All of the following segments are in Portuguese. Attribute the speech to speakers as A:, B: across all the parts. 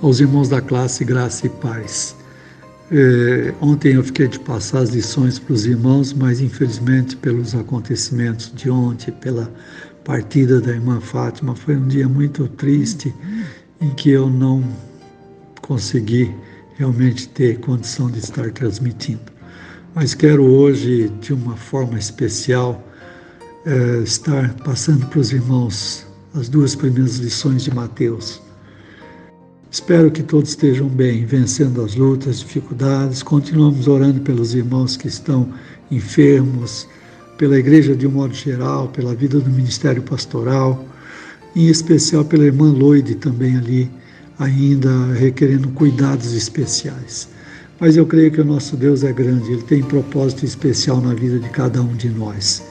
A: Aos irmãos da classe, graça e paz. Ontem eu fiquei de passar as lições para os irmãos, mas infelizmente pelos acontecimentos de ontem, pela partida da irmã Fátima, foi um dia muito triste em que eu não consegui realmente ter condição de estar transmitindo. Mas quero hoje, de uma forma especial, estar passando para os irmãos as duas primeiras lições de Mateus. Espero que todos estejam bem, vencendo as lutas, dificuldades. Continuamos orando pelos irmãos que estão enfermos, pela igreja de um modo geral, pela vida do ministério pastoral, em especial pela irmã Loide também ali, ainda requerendo cuidados especiais. Mas eu creio que o nosso Deus é grande, Ele tem propósito especial na vida de cada um de nós.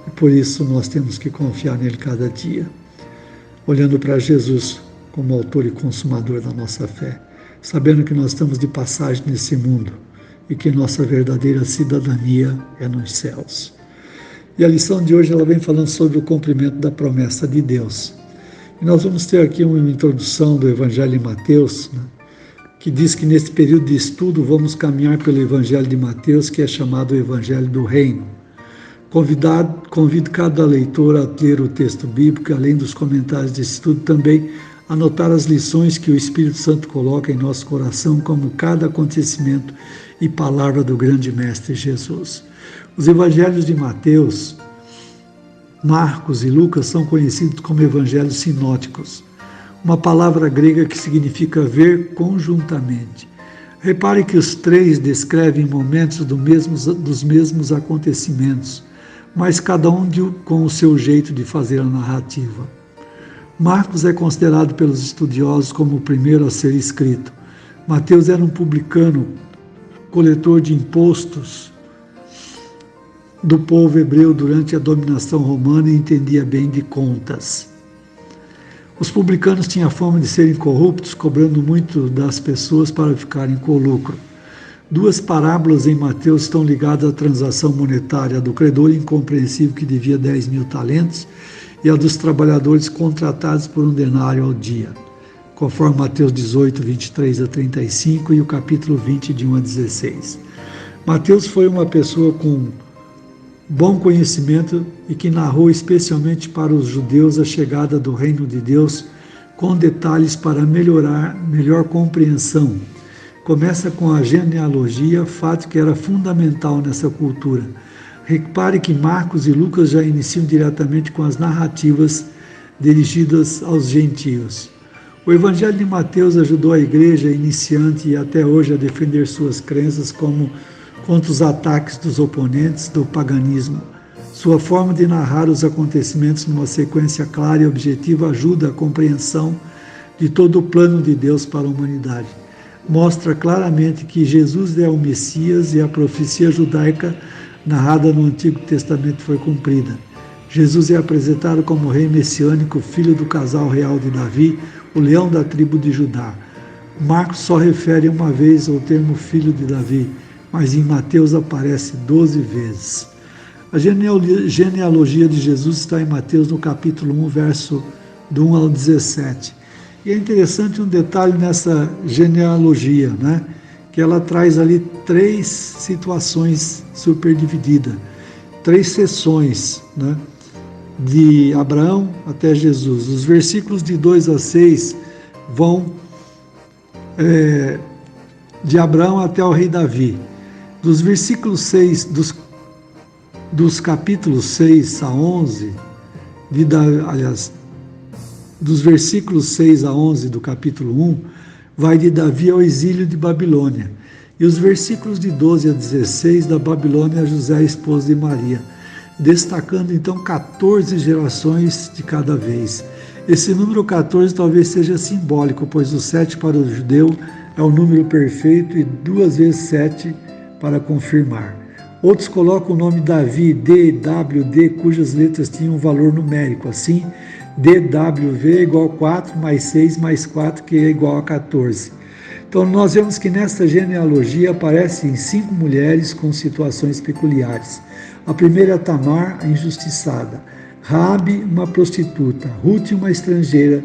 A: E por isso nós temos que confiar nele cada dia, olhando para Jesus como autor e consumador da nossa fé, sabendo que nós estamos de passagem nesse mundo e que nossa verdadeira cidadania é nos céus. E a lição de hoje ela vem falando sobre o cumprimento da promessa de Deus. E nós vamos ter aqui uma introdução do Evangelho de Mateus, que diz que nesse período de estudo vamos caminhar pelo Evangelho de Mateus, que é chamado o Evangelho do Reino. Convido cada leitor a ler o texto bíblico, além dos comentários desse estudo, também anotar as lições que o Espírito Santo coloca em nosso coração, como cada acontecimento e palavra do grande Mestre Jesus. Os evangelhos de Mateus, Marcos e Lucas são conhecidos como evangelhos sinóticos, uma palavra grega que significa ver conjuntamente. Repare que os três descrevem momentos dos mesmos acontecimentos, mas cada um com o seu jeito de fazer a narrativa. Marcos é considerado pelos estudiosos como o primeiro a ser escrito. Mateus era um publicano, coletor de impostos do povo hebreu durante a dominação romana e entendia bem de contas. Os publicanos tinham a fama de serem corruptos, cobrando muito das pessoas para ficarem com lucro. Duas parábolas em Mateus estão ligadas à transação monetária, a do credor incompreensível que devia 10 mil talentos e a dos trabalhadores contratados por um denário ao dia, conforme Mateus 18, 23 a 35 e o capítulo 20, de 1 a 16. Mateus foi uma pessoa com bom conhecimento e que narrou especialmente para os judeus a chegada do reino de Deus, com detalhes para melhor compreensão. Começa com a genealogia, fato que era fundamental nessa cultura. Repare que Marcos e Lucas já iniciam diretamente com as narrativas dirigidas aos gentios. O Evangelho de Mateus ajudou a igreja iniciante e até hoje a defender suas crenças contra os ataques dos oponentes do paganismo. Sua forma de narrar os acontecimentos numa sequência clara e objetiva ajuda a compreensão de todo o plano de Deus para a humanidade. Mostra claramente que Jesus é o Messias e a profecia judaica narrada no Antigo Testamento foi cumprida. Jesus é apresentado como rei messiânico, filho do casal real de Davi, o leão da tribo de Judá. Marcos só refere uma vez ao termo filho de Davi, mas em Mateus aparece 12 vezes. A genealogia de Jesus está em Mateus no capítulo 1, verso do 1 ao 17. E é interessante um detalhe nessa genealogia, que ela traz ali 3 situações superdivididas, 3 sessões, de Abraão até Jesus. Os versículos de 2 a 6 vão de Abraão até o rei Davi. Dos versículos 6, dos capítulos 6 a 11, dos versículos 6 a 11 do capítulo 1, vai de Davi ao exílio de Babilônia. E os versículos de 12 a 16, da Babilônia a José, esposa de Maria, destacando então 14 gerações de cada vez. Esse número 14 talvez seja simbólico, pois o 7 para o judeu é o número perfeito e 2 vezes 7 para confirmar. Outros colocam o nome Davi, DWD, cujas letras tinham um valor numérico, assim, DWV é igual a 4 mais 6 mais 4, que é igual a 14. Então nós vemos que nesta genealogia aparecem 5 mulheres com situações peculiares. A primeira é Tamar, a injustiçada, Raabe, uma prostituta, Ruth, uma estrangeira,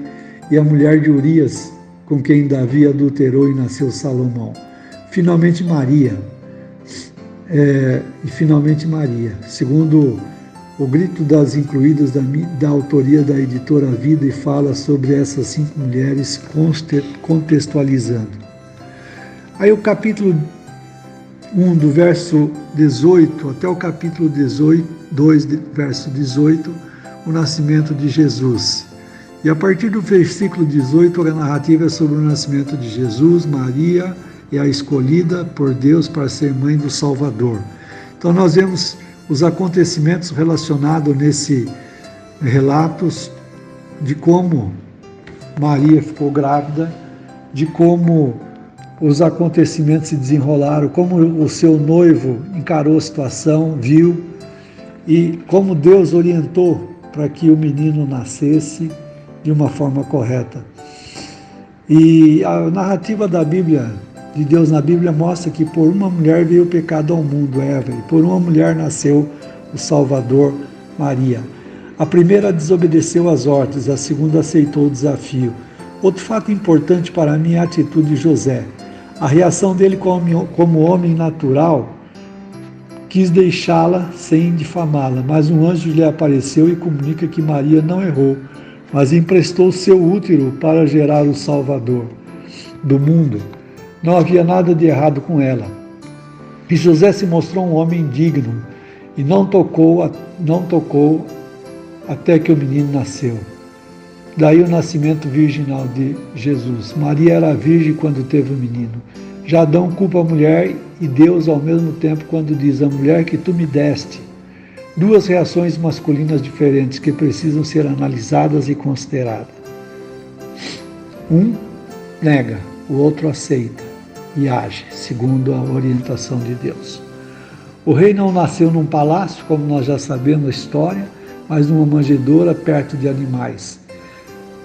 A: e a mulher de Urias, com quem Davi adulterou e nasceu Salomão. Finalmente Maria, segundo o Grito das Incluídas da autoria da editora Vida, e fala sobre essas 5 mulheres contextualizando. Aí o capítulo 1, do verso 18 até o capítulo 2, verso 18, o nascimento de Jesus. E a partir do versículo 18, a narrativa é sobre o nascimento de Jesus. Maria é a escolhida por Deus para ser mãe do Salvador. Então nós vemos os acontecimentos relacionados nesse relatos de como Maria ficou grávida, de como os acontecimentos se desenrolaram, como o seu noivo encarou a situação, viu, e como Deus orientou para que o menino nascesse de uma forma correta. E a narrativa da Bíblia, de Deus na Bíblia, mostra que por uma mulher veio o pecado ao mundo, Eva, e por uma mulher nasceu o Salvador, Maria. A primeira desobedeceu às ordens, a segunda aceitou o desafio. Outro fato importante para mim é a atitude de José. A reação dele como homem natural quis deixá-la sem difamá-la, mas um anjo lhe apareceu e comunica que Maria não errou, mas emprestou seu útero para gerar o Salvador do mundo. Não havia nada de errado com ela. E José se mostrou um homem digno e não tocou até que o menino nasceu. Daí o nascimento virginal de Jesus. Maria era virgem quando teve o menino. Já Adão culpa a mulher e Deus ao mesmo tempo quando diz: a mulher que tu me deste. Duas reações masculinas diferentes que precisam ser analisadas e consideradas. Um nega, o outro aceita e age segundo a orientação de Deus. O rei não nasceu num palácio, como nós já sabemos a história, mas numa manjedoura perto de animais.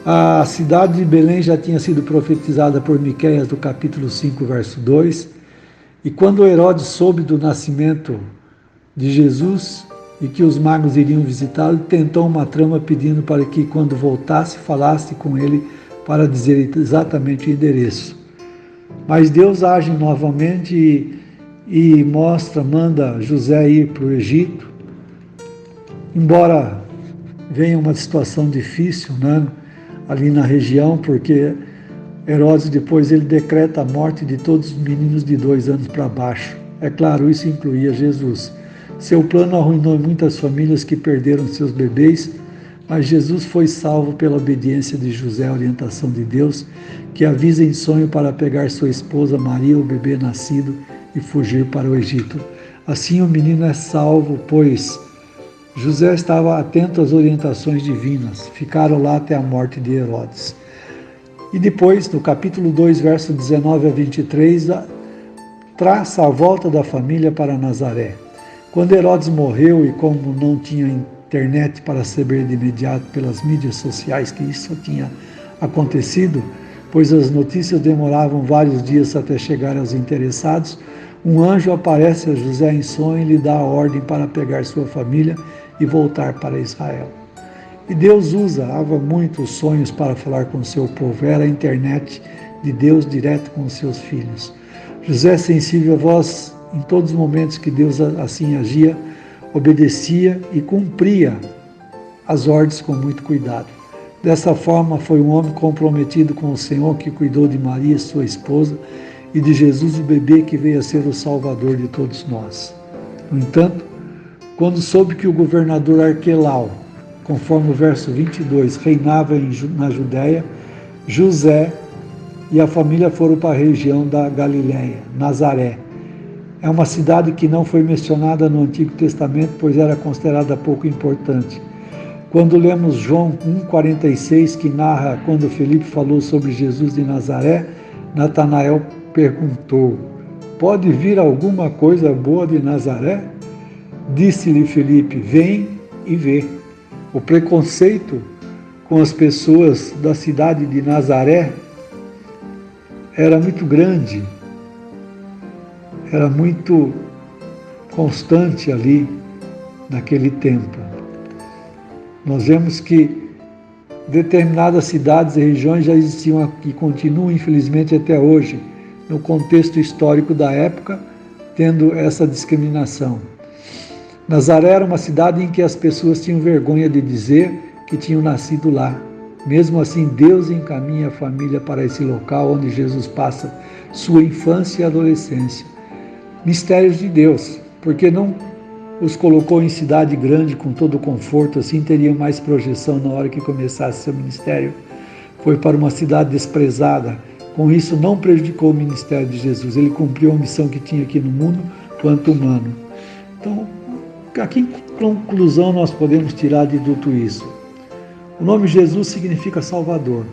A: A cidade de Belém já tinha sido profetizada por Miqueias do capítulo 5, verso 2, e quando Herodes soube do nascimento de Jesus e que os magos iriam visitá-lo, tentou uma trama pedindo para que, quando voltasse, falasse com ele para dizer exatamente o endereço. Mas Deus age novamente e manda José ir para o Egito, embora venha uma situação difícil, né, ali na região, porque Herodes depois ele decreta a morte de todos os meninos de 2 anos para baixo. É claro, isso incluía Jesus. Seu plano arruinou muitas famílias que perderam seus bebês, mas Jesus foi salvo pela obediência de José, a orientação de Deus, que avisa em sonho para pegar sua esposa Maria, o bebê nascido, e fugir para o Egito. Assim o menino é salvo, pois José estava atento às orientações divinas. Ficaram lá até a morte de Herodes. E depois, no capítulo 2, verso 19 a 23, traça a volta da família para Nazaré. Quando Herodes morreu, e como não tinha internet para saber de imediato pelas mídias sociais que isso tinha acontecido, pois as notícias demoravam vários dias até chegar aos interessados, um anjo aparece a José em sonho e lhe dá a ordem para pegar sua família e voltar para Israel. E Deus usava muito os sonhos para falar com o seu povo. Era a internet de Deus direto com os seus filhos. José, sensível à voz em todos os momentos que Deus assim agia, obedecia e cumpria as ordens com muito cuidado. Dessa forma, foi um homem comprometido com o Senhor que cuidou de Maria, sua esposa, e de Jesus, o bebê que veio a ser o Salvador de todos nós. No entanto, quando soube que o governador Arquelau, conforme o verso 22, reinava na Judéia, José e a família foram para a região da Galiléia, Nazaré. É uma cidade que não foi mencionada no Antigo Testamento, pois era considerada pouco importante. Quando lemos João 1,46, que narra quando Felipe falou sobre Jesus de Nazaré, Natanael perguntou: pode vir alguma coisa boa de Nazaré? Disse-lhe Felipe: vem e vê. O preconceito com as pessoas da cidade de Nazaré era muito grande, era muito constante ali naquele tempo. Nós vemos que Determinadas cidades e regiões já existiam e continuam, infelizmente, até hoje, no contexto histórico da época, tendo essa discriminação. Nazaré era uma cidade em que as pessoas tinham vergonha de dizer que tinham nascido lá. Mesmo assim, Deus encaminha a família para esse local onde Jesus passa sua infância e adolescência. Mistérios de Deus, porque não os colocou em cidade grande com todo o conforto, assim teriam mais projeção na hora que começasse seu ministério. Foi para uma cidade desprezada. Com isso, não prejudicou o ministério de Jesus. Ele cumpriu a missão que tinha aqui no mundo, quanto humano. Então, aqui em conclusão, nós podemos tirar de tudo isso. O nome Jesus significa Salvador.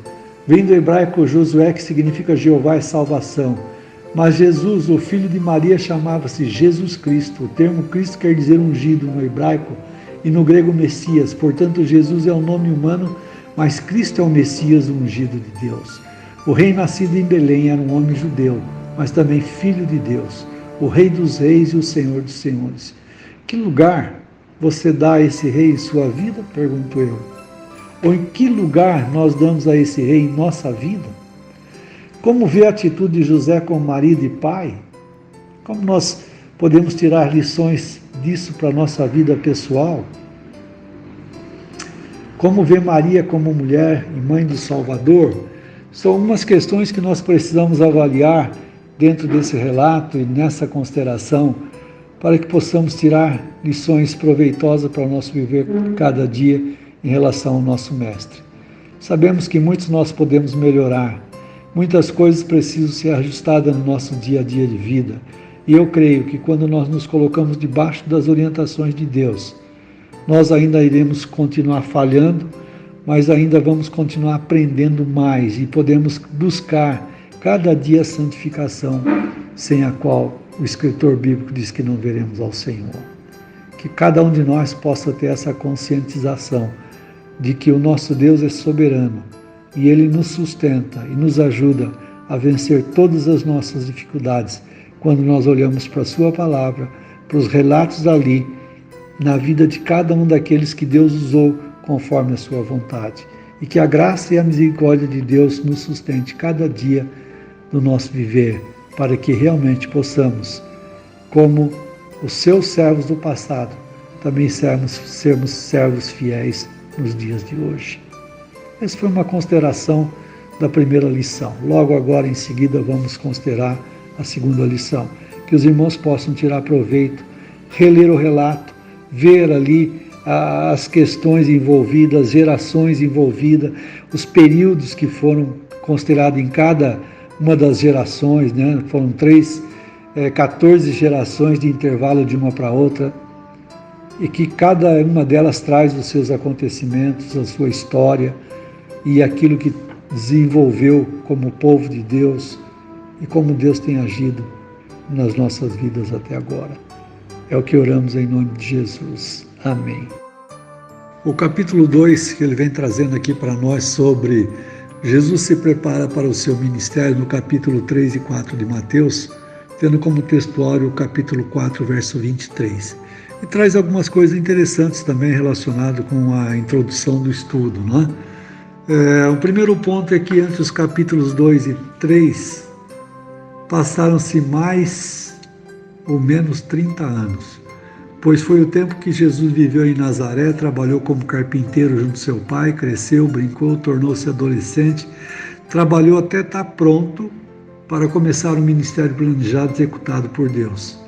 A: Vem do hebraico Josué, que significa Jeová é salvação. Mas Jesus, o filho de Maria, chamava-se Jesus Cristo. O termo Cristo quer dizer ungido no hebraico e no grego Messias. Portanto, Jesus é um nome humano, mas Cristo é o Messias, o ungido de Deus. O rei nascido em Belém era um homem judeu, mas também filho de Deus, o rei dos reis e o senhor dos senhores. Que lugar você dá a esse rei em sua vida? Pergunto eu. Ou em que lugar nós damos a esse rei em nossa vida? Como vê a atitude de José como marido e pai? Como nós podemos tirar lições disso para a nossa vida pessoal? Como vê Maria como mulher e mãe do Salvador? São umas questões que nós precisamos avaliar dentro desse relato e nessa consideração, para que possamos tirar lições proveitosas para o nosso viver cada dia em relação ao nosso Mestre. Sabemos que muitos nós podemos melhorar, muitas coisas precisam ser ajustadas no nosso dia a dia de vida. E eu creio que quando nós nos colocamos debaixo das orientações de Deus, nós ainda iremos continuar falhando, mas ainda vamos continuar aprendendo mais e podemos buscar cada dia a santificação, sem a qual o escritor bíblico diz que não veremos ao Senhor. Que cada um de nós possa ter essa conscientização de que o nosso Deus é soberano e Ele nos sustenta e nos ajuda a vencer todas as nossas dificuldades quando nós olhamos para a Sua palavra, para os relatos ali, na vida de cada um daqueles que Deus usou conforme a Sua vontade. E que a graça e a misericórdia de Deus nos sustente cada dia do nosso viver, para que realmente possamos, como os seus servos do passado, também sermos servos fiéis nos dias de hoje. Essa foi uma consideração da primeira lição. Logo agora, em seguida, vamos considerar a segunda lição. Que os irmãos possam tirar proveito, reler o relato, ver ali as questões envolvidas, as gerações envolvidas, os períodos que foram considerados em cada uma das gerações, né? Foram 14 gerações de intervalo de uma para outra, e que cada uma delas traz os seus acontecimentos, a sua história e aquilo que desenvolveu como povo de Deus e como Deus tem agido nas nossas vidas até agora. É o que oramos em nome de Jesus. Amém. O capítulo 2, que ele vem trazendo aqui para nós sobre Jesus se prepara para o seu ministério, no capítulo 3 e 4 de Mateus, tendo como textuário o capítulo 4, verso 23. E traz algumas coisas interessantes também relacionadas com a introdução do estudo, não é? O primeiro ponto é que entre os capítulos 2 e 3 passaram-se mais ou menos 30 anos, pois foi o tempo que Jesus viveu em Nazaré, trabalhou como carpinteiro junto ao seu pai, cresceu, brincou, tornou-se adolescente, trabalhou até estar pronto para começar o ministério planejado e executado por Deus.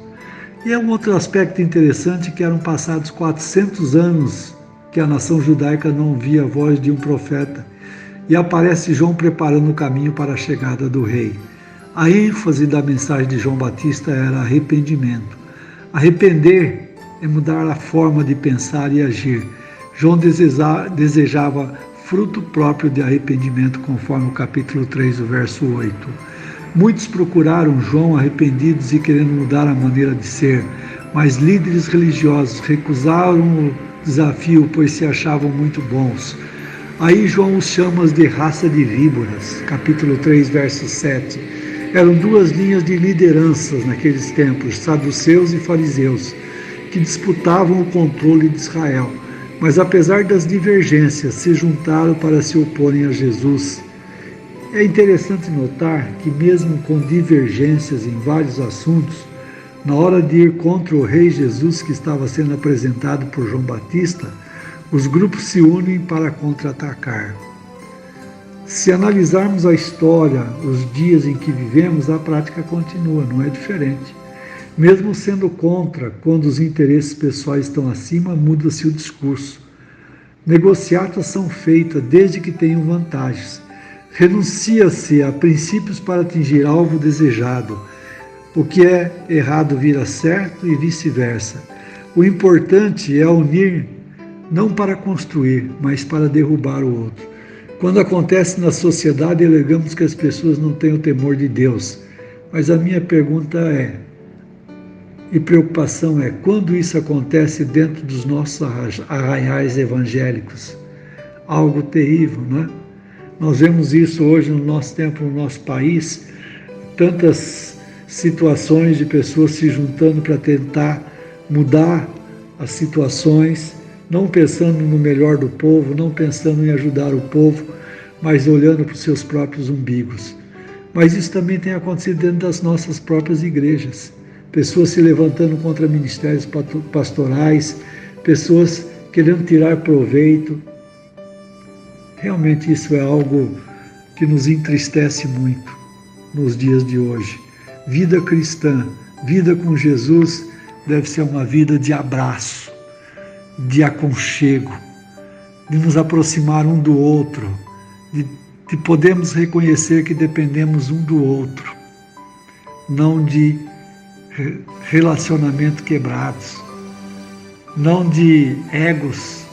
A: E é um outro aspecto interessante, que eram passados 400 anos que a nação judaica não ouvia a voz de um profeta, e aparece João preparando o caminho para a chegada do rei. A ênfase da mensagem de João Batista era arrependimento. Arrepender é mudar a forma de pensar e agir. João desejava fruto próprio de arrependimento, conforme o capítulo 3, o verso 8. Muitos procuraram João arrependidos e querendo mudar a maneira de ser, mas líderes religiosos recusaram o desafio, pois se achavam muito bons. Aí João os chama de raça de víboras, capítulo 3, verso 7. Eram duas linhas de lideranças naqueles tempos, saduceus e fariseus, que disputavam o controle de Israel. mas apesar das divergências, se juntaram para se oporem a Jesus. É interessante notar que mesmo com divergências em vários assuntos, na hora de ir contra o rei Jesus que estava sendo apresentado por João Batista, os grupos se unem para contra-atacar. Se analisarmos a história, os dias em que vivemos, a prática continua, não é diferente. Mesmo sendo contra, quando os interesses pessoais estão acima, muda-se o discurso. Negociatas são feitas desde que tenham vantagens. Renuncia-se a princípios para atingir alvo desejado. O que é errado vira certo e vice-versa. O importante é unir, não para construir, mas para derrubar o outro. Quando acontece na sociedade, alegamos que as pessoas não têm o temor de Deus. Mas a minha pergunta e preocupação é, quando isso acontece dentro dos nossos arraiais evangélicos? Algo terrível, não é? Nós vemos isso hoje no nosso tempo, no nosso país, tantas situações de pessoas se juntando para tentar mudar as situações, não pensando no melhor do povo, não pensando em ajudar o povo, mas olhando para os seus próprios umbigos. Mas isso também tem acontecido dentro das nossas próprias igrejas. Pessoas se levantando contra ministérios pastorais, pessoas querendo tirar proveito. Realmente isso é algo que nos entristece muito nos dias de hoje. Vida cristã, vida com Jesus, deve ser uma vida de abraço, de aconchego, de nos aproximar um do outro, de podermos reconhecer que dependemos um do outro, não de relacionamento quebrados, não de egos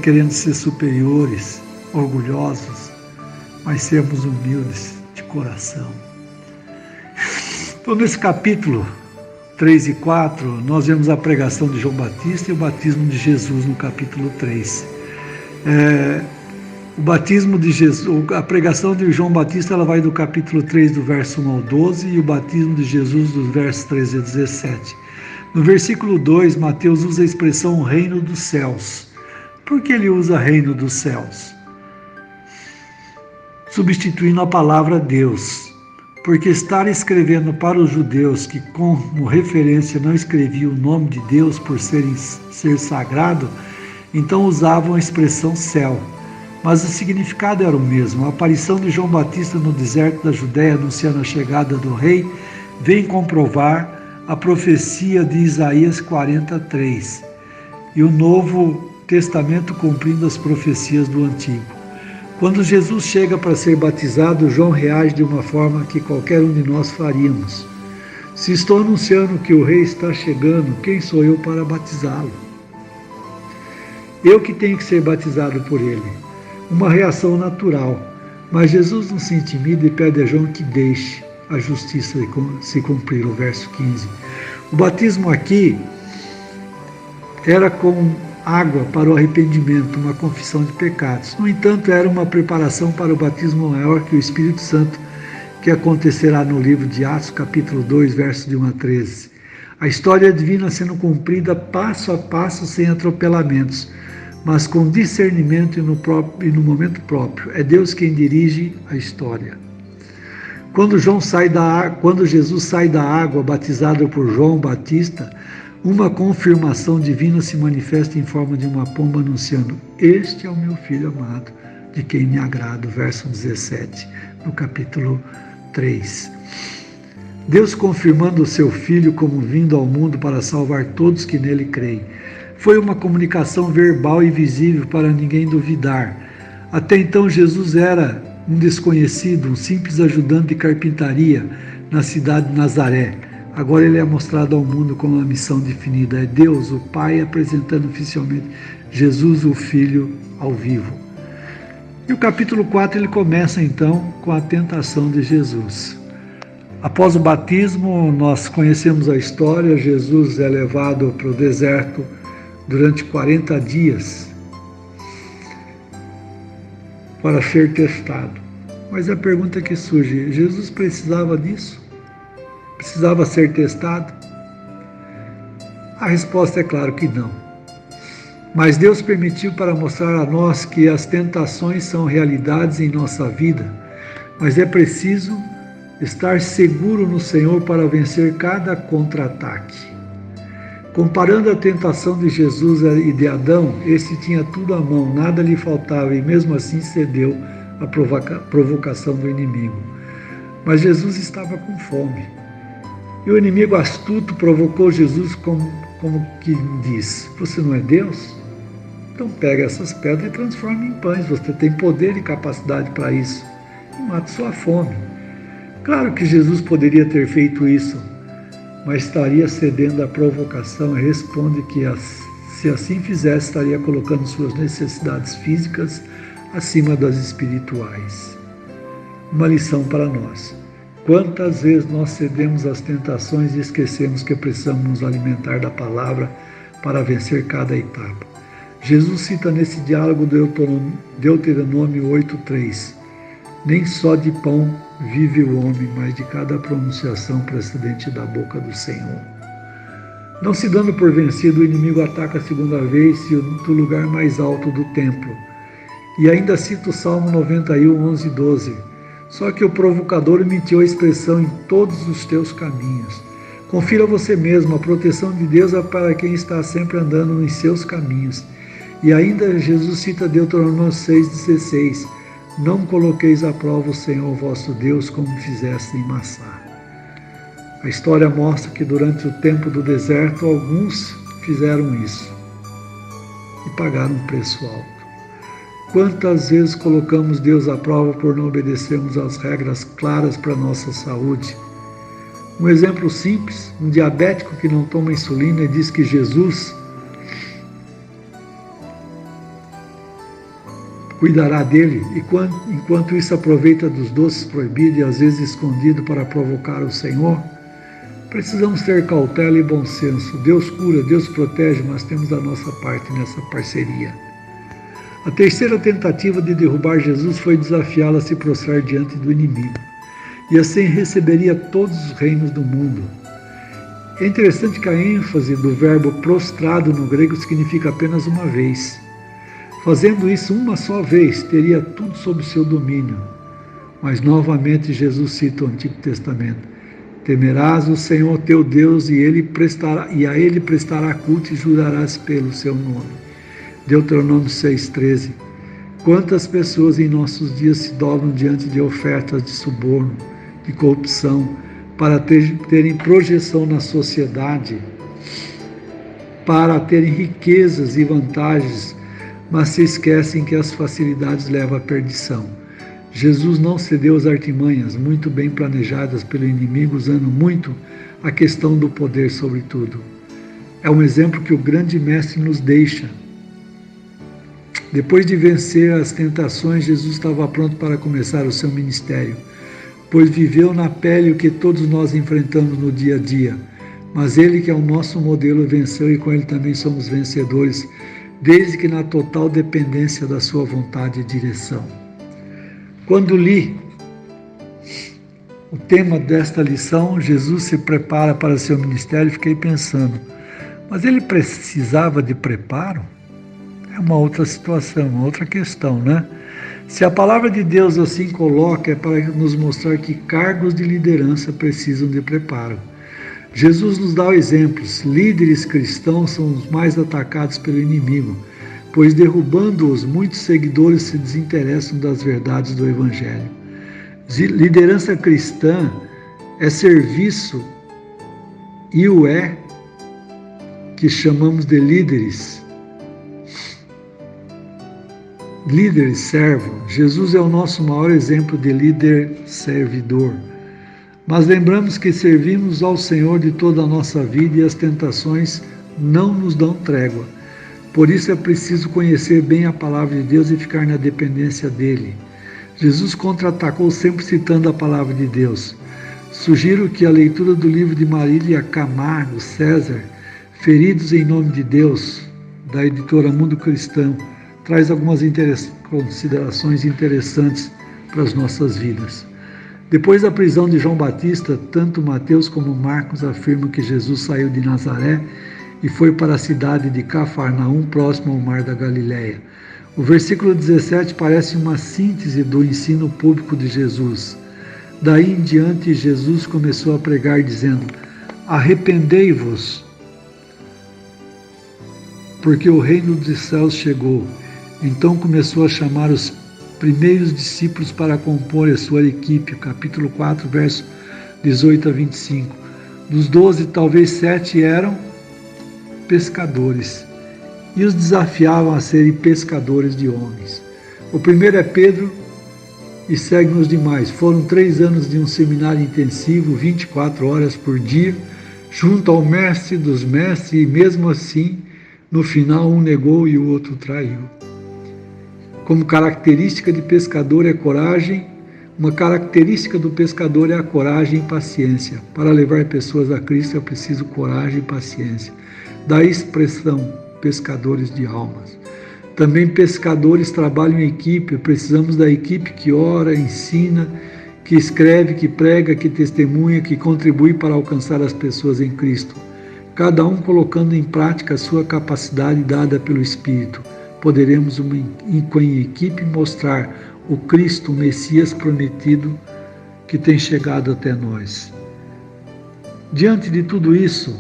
A: querendo ser superiores, orgulhosos, mas sermos humildes de coração. Então, nesse capítulo 3 e 4, nós vemos a pregação de João Batista e o batismo de Jesus no capítulo 3. O batismo de Jesus, a pregação de João Batista, ela vai do capítulo 3, do verso 1 ao 12, e o batismo de Jesus dos versos 13 a 17. No versículo 2, Mateus usa a expressão reino dos céus. Por que ele usa reino dos céus? Substituindo a palavra Deus. Porque estar escrevendo para os judeus que como referência não escreviam o nome de Deus por ser sagrado, então usavam a expressão céu. Mas o significado era o mesmo. A aparição de João Batista no deserto da Judéia, anunciando a chegada do rei, vem comprovar a profecia de Isaías 43 e o Novo Testamento cumprindo as profecias do Antigo. Quando Jesus chega para ser batizado, João reage de uma forma que qualquer um de nós faríamos. Se estou anunciando que o rei está chegando, quem sou eu para batizá-lo? Eu que tenho que ser batizado por ele. Uma reação natural, mas Jesus não se intimida e pede a João que deixe a justiça se cumprir, o verso 15. O batismo aqui era com água para o arrependimento, uma confissão de pecados. No entanto, era uma preparação para o batismo maior que o Espírito Santo, que acontecerá no livro de Atos, capítulo 2, versos de 1 a 13. A história divina sendo cumprida passo a passo, sem atropelamentos, mas com discernimento e no momento próprio. É Deus quem dirige a história. Quando Jesus sai da água, batizado por João Batista, uma confirmação divina se manifesta em forma de uma pomba anunciando: este é o meu filho amado, de quem me agrado, verso 17, no capítulo 3. Deus confirmando o seu filho como vindo ao mundo para salvar todos que nele creem. Foi uma comunicação verbal e visível para ninguém duvidar. Até então Jesus era um desconhecido, um simples ajudante de carpintaria na cidade de Nazaré. Agora ele é mostrado ao mundo com uma missão definida. É Deus, o Pai, apresentando oficialmente Jesus, o Filho, ao vivo. E o capítulo 4 ele começa então com a tentação de Jesus. Após o batismo, nós conhecemos a história. Jesus é levado para o deserto durante 40 dias para ser testado. Mas a pergunta que surge: Jesus precisava disso? Precisava ser testado? A resposta é claro que não. Mas Deus permitiu para mostrar a nós que as tentações são realidades em nossa vida, mas é preciso estar seguro no Senhor para vencer cada contra-ataque. Comparando a tentação de Jesus e de Adão, este tinha tudo à mão, nada lhe faltava e mesmo assim cedeu à provocação do inimigo. Mas Jesus estava com fome. E o inimigo astuto provocou Jesus como que diz: você não é Deus? Então pega essas pedras e transforma em pães, você tem poder e capacidade para isso. E mata sua fome. Claro que Jesus poderia ter feito isso, mas estaria cedendo à provocação e responde que se assim fizesse, estaria colocando suas necessidades físicas acima das espirituais. Uma lição para nós. Quantas vezes nós cedemos às tentações e esquecemos que precisamos nos alimentar da palavra para vencer cada etapa? Jesus cita nesse diálogo Deuteronômio 8:3. Nem só de pão vive o homem, mas de cada pronunciação procedente da boca do Senhor. Não se dando por vencido, o inimigo ataca a segunda vez do lugar mais alto do templo. E ainda cita o Salmo 91, 11 e 12. Só que o provocador emitiu a expressão em todos os teus caminhos. Confira você mesmo, a proteção de Deus é para quem está sempre andando nos seus caminhos. E ainda Jesus cita Deuteronômio 6,16. Não coloqueis à prova o Senhor vosso Deus como fizeste em Massá. A história mostra que durante o tempo do deserto alguns fizeram isso e pagaram um preço alto. Quantas vezes colocamos Deus à prova por não obedecermos às regras claras para a nossa saúde? Um exemplo simples, um diabético que não toma insulina e diz que Jesus cuidará dele, e enquanto isso aproveita dos doces proibidos e às vezes escondido para provocar o Senhor. Precisamos ter cautela e bom senso. Deus cura, Deus protege, mas temos a nossa parte nessa parceria. A terceira tentativa de derrubar Jesus foi desafiá-lo a se prostrar diante do inimigo, e assim receberia todos os reinos do mundo. É interessante que a ênfase do verbo prostrado no grego significa apenas uma vez. Fazendo isso uma só vez, teria tudo sob seu domínio. Mas novamente Jesus cita o Antigo Testamento. Temerás o Senhor teu Deus e a Ele prestará culto e jurarás pelo seu nome. Deuteronômio 6,13. Quantas pessoas em nossos dias se dobram diante de ofertas de suborno, de corrupção, para terem projeção na sociedade, para terem riquezas e vantagens, mas se esquecem que as facilidades levam à perdição. Jesus não cedeu às artimanhas, muito bem planejadas pelo inimigo, usando muito a questão do poder sobre tudo. É um exemplo que o grande mestre nos deixa. Depois de vencer as tentações, Jesus estava pronto para começar o seu ministério, pois viveu na pele o que todos nós enfrentamos no dia a dia. Mas Ele, que é o nosso modelo, venceu e com Ele também somos vencedores, desde que na total dependência da sua vontade e direção. Quando li o tema desta lição, Jesus se prepara para seu ministério, fiquei pensando, mas ele precisava de preparo? É uma outra situação, uma outra questão, né? Se a palavra de Deus assim coloca, é para nos mostrar que cargos de liderança precisam de preparo. Jesus nos dá exemplos. Líderes cristãos são os mais atacados pelo inimigo, pois derrubando-os, muitos seguidores se desinteressam das verdades do Evangelho. Liderança cristã é serviço e o que chamamos de líderes. Líder servo. Jesus é o nosso maior exemplo de líder servidor. Mas lembramos que servimos ao Senhor de toda a nossa vida e as tentações não nos dão trégua. Por isso é preciso conhecer bem a palavra de Deus e ficar na dependência dele. Jesus contra-atacou sempre citando a palavra de Deus. Sugiro que a leitura do livro de Marília Camargo César, Feridos em Nome de Deus, da editora Mundo Cristão, traz algumas considerações interessantes para as nossas vidas. Depois da prisão de João Batista, tanto Mateus como Marcos afirmam que Jesus saiu de Nazaré e foi para a cidade de Cafarnaum, próximo ao mar da Galileia. O versículo 17 parece uma síntese do ensino público de Jesus. Daí em diante, Jesus começou a pregar dizendo: arrependei-vos, porque o reino dos céus chegou. Então começou a chamar os primeiros discípulos para compor a sua equipe, capítulo 4, verso 18 a 25. Dos 12, talvez 7 eram pescadores, e os desafiavam a serem pescadores de homens. O primeiro é Pedro, e seguem os demais. Foram 3 anos de um seminário intensivo, 24 horas por dia, junto ao mestre dos mestres, e mesmo assim, no final, um negou e o outro traiu. Como característica de pescador é coragem. Uma característica do pescador é a coragem e paciência. Para levar pessoas a Cristo é preciso coragem e paciência. Da expressão pescadores de almas. Também pescadores trabalham em equipe. Precisamos da equipe que ora, ensina, que escreve, que prega, que testemunha, que contribui para alcançar as pessoas em Cristo. Cada um colocando em prática a sua capacidade dada pelo Espírito. Poderemos, em equipe, mostrar o Cristo, o Messias prometido, que tem chegado até nós. Diante de tudo isso,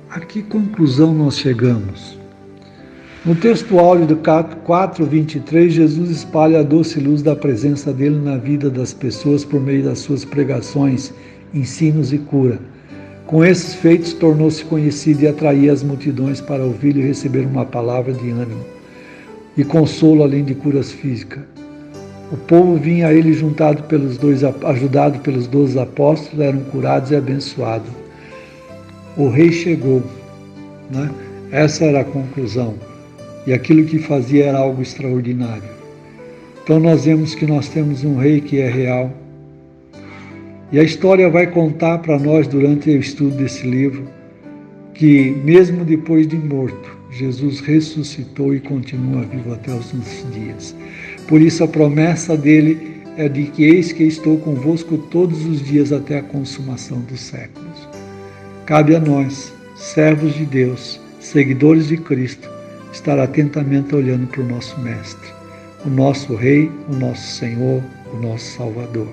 A: a que conclusão nós chegamos? No texto áureo do 4:23, Jesus espalha a doce luz da presença dele na vida das pessoas por meio das suas pregações, ensinos e cura. Com esses feitos, tornou-se conhecido e atraía as multidões para ouvi-lo e receber uma palavra de ânimo e consolo, além de curas físicas. O povo vinha a ele ajudado pelos 12 apóstolos, eram curados e abençoados. O rei chegou, né? Essa era a conclusão. E aquilo que fazia era algo extraordinário. Então nós vemos que nós temos um rei que é real. E a história vai contar para nós, durante o estudo desse livro, que mesmo depois de morto, Jesus ressuscitou e continua vivo até os nossos dias. Por isso a promessa dele é de que eis que estou convosco todos os dias até a consumação dos séculos. Cabe a nós, servos de Deus, seguidores de Cristo, estar atentamente olhando para o nosso Mestre, o nosso Rei, o nosso Senhor, o nosso Salvador.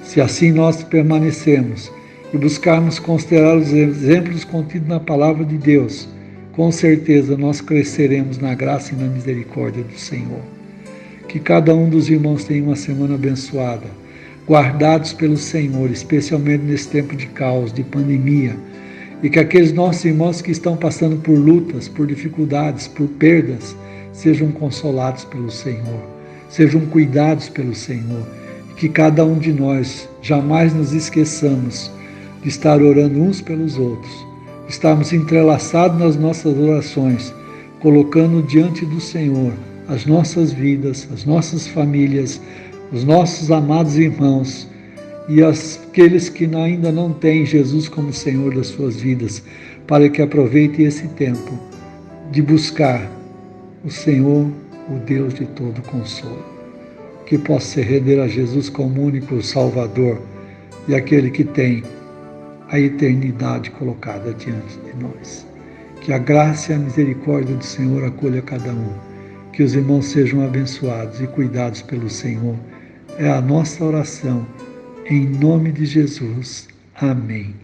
A: Se assim nós permanecermos e buscarmos considerar os exemplos contidos na Palavra de Deus, com certeza nós cresceremos na graça e na misericórdia do Senhor. Que cada um dos irmãos tenha uma semana abençoada, guardados pelo Senhor, especialmente nesse tempo de caos, de pandemia, e que aqueles nossos irmãos que estão passando por lutas, por dificuldades, por perdas, sejam consolados pelo Senhor, sejam cuidados pelo Senhor, e que cada um de nós jamais nos esqueçamos de estar orando uns pelos outros, estarmos entrelaçados nas nossas orações, colocando diante do Senhor as nossas vidas, as nossas famílias, os nossos amados irmãos e aqueles que ainda não têm Jesus como Senhor das suas vidas, para que aproveitem esse tempo de buscar o Senhor, o Deus de todo consolo, que possa se render a Jesus como único Salvador e aquele que tem a eternidade colocada diante de nós. Que a graça e a misericórdia do Senhor acolha cada um, que os irmãos sejam abençoados e cuidados pelo Senhor. É a nossa oração, em nome de Jesus. Amém.